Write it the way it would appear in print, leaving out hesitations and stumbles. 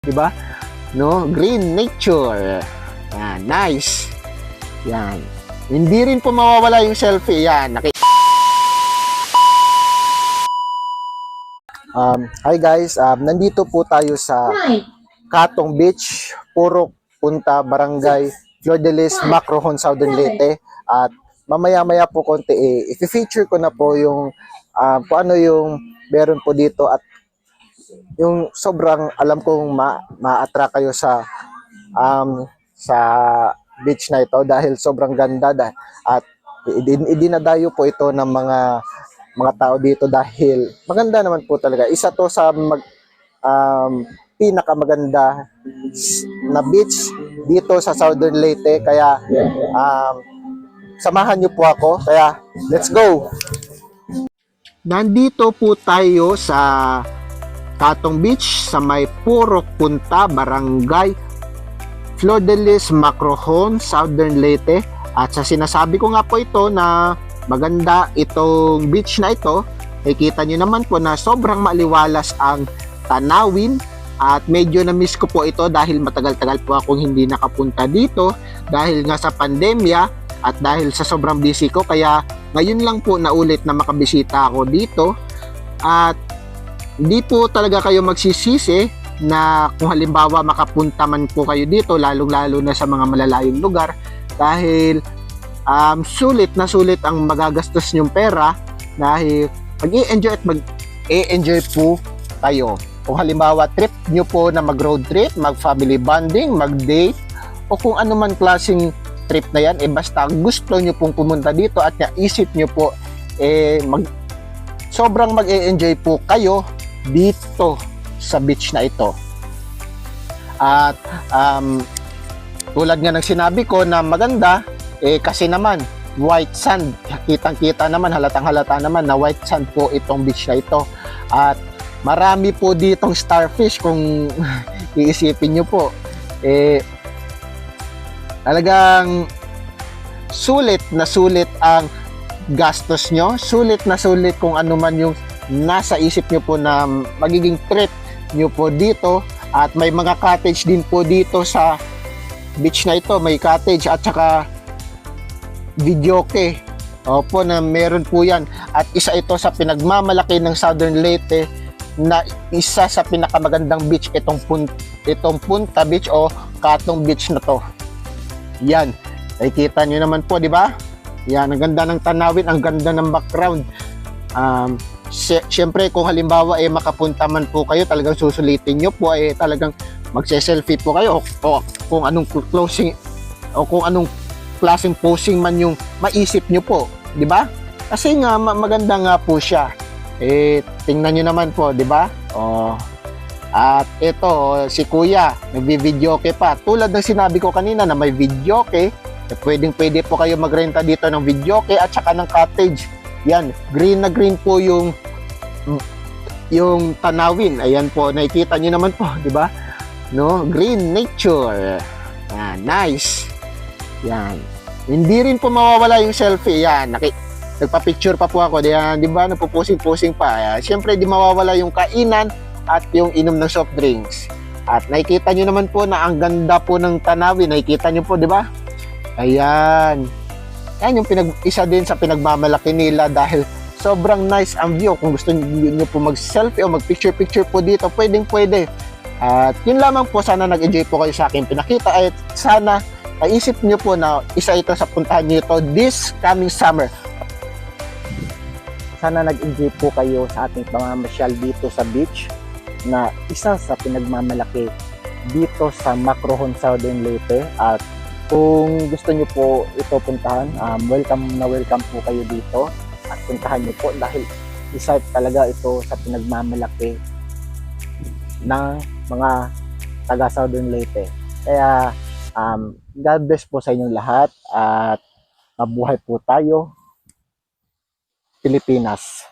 'di ba? No, green nature. Yan, nice. Yan. Hindi rin po mawawala yung selfie. Yan, hi guys, nandito po tayo sa Katong Beach, Purok, Punta, Barangay, Flor de Lis, Macrohon, Southern Leyte. At mamaya-maya po konti, i-feature ko na po yung kung ano yung meron po dito at yung sobrang alam kong ma-attract kayo sa beach na ito dahil sobrang ganda at idinadayo po ito ng mga tao dito dahil maganda naman po talaga. Isa to sa pinakamaganda na beach dito sa Southern Leyte, kaya samahan niyo po ako, kaya let's go. Nandito po tayo sa Katong Beach sa may Purok, Punta, Barangay Flor de Lis, Macrohon, Southern Leyte. At sa sinasabi ko nga po ito na maganda itong beach na ito, nakikita nyo naman po na sobrang maliwalas ang tanawin at medyo na-miss ko po ito dahil matagal-tagal po akong hindi nakapunta dito dahil nga sa pandemya at dahil sa sobrang busy ko, kaya ngayon lang po naulit na makabisita ako dito. At hindi po talaga kayo magsisisi na kung halimbawa makapunta man po kayo dito, lalong-lalo na sa mga malalayong lugar, dahil sulit na sulit ang magagastos nyong pera dahil mag-i-enjoy at mag-i-enjoy po kayo. Kung halimbawa trip nyo po na mag-road trip, mag-family bonding, mag-date, o kung ano man klaseng trip na yan, basta gusto nyo pong pumunta dito at naisip nyo po, sobrang mag-i-enjoy po kayo dito sa beach na ito. At tulad nga ng sinabi ko na maganda, kasi naman white sand, kitang-kita naman, halatang-halata naman na white sand po itong beach na ito. At marami po ditong starfish kung iisipin nyo po. Talagang sulit na sulit ang gastos nyo, sulit na sulit kung ano man yung nasa isip nyo po na magiging trip nyo po dito. At may mga cottage din po dito sa beach na ito, may cottage at saka videoke. Opo, na meron po yan. At isa ito sa pinagmamalaki ng Southern Leyte na isa sa pinakamagandang beach, itong Punta Beach o Katong Beach na to. Yan, nakikita nyo naman po, di ba? Yan, ang ganda ng tanawin, ang ganda ng background. Siyempre kung halimbawa makapunta man po kayo, talagang susulitin nyo po, talagang magse-selfie po kayo o kung anong closing o kung anong klaseng posing man yung maisip nyo po, di ba? Kasi nga maganda nga po siya. Tingnan nyo naman po, di ba? At ito si Kuya, nagvi-videoke pa. Tulad ng sinabi ko kanina na may videoke, pwede po kayo magrenta dito ng videoke at saka ng cottage. Yan, green na green po yung tanawin. Ayan po, nakikita niyo naman po, di ba? No, green nature. Yan, nice. Yan. Hindi rin po mawawala yung selfie. Yan, nagpa-picture pa po ako. Yan, di ba? Nagpo-posing pa. Siyempre, di mawawala yung kainan at yung inom ng soft drinks. At nakikita niyo naman po na ang ganda po ng tanawin. Nakikita niyo po, di ba? Ayan. Yan yung isa din sa pinagmamalaki nila dahil sobrang nice ang view. Kung gusto niyo po mag-selfie o mag-picture-picture po dito, pwedeng-pwede. At yun lamang po, sana nag-enjoy po kayo sa aking pinakita at sana naisip niyo po na isa ito sa puntahan niyo ito this coming summer. Sana nag-enjoy po kayo sa ating pamamasyal dito sa beach na isa sa pinagmamalaki dito sa Macrohon, Southern Leyte. At kung gusto nyo po ito puntahan, welcome na welcome po kayo dito at puntahan nyo po dahil isa talaga ito sa pinagmamalaki ng mga taga Southern Leyte. Kaya God bless po sa inyong lahat at mabuhay po tayo, Pilipinas.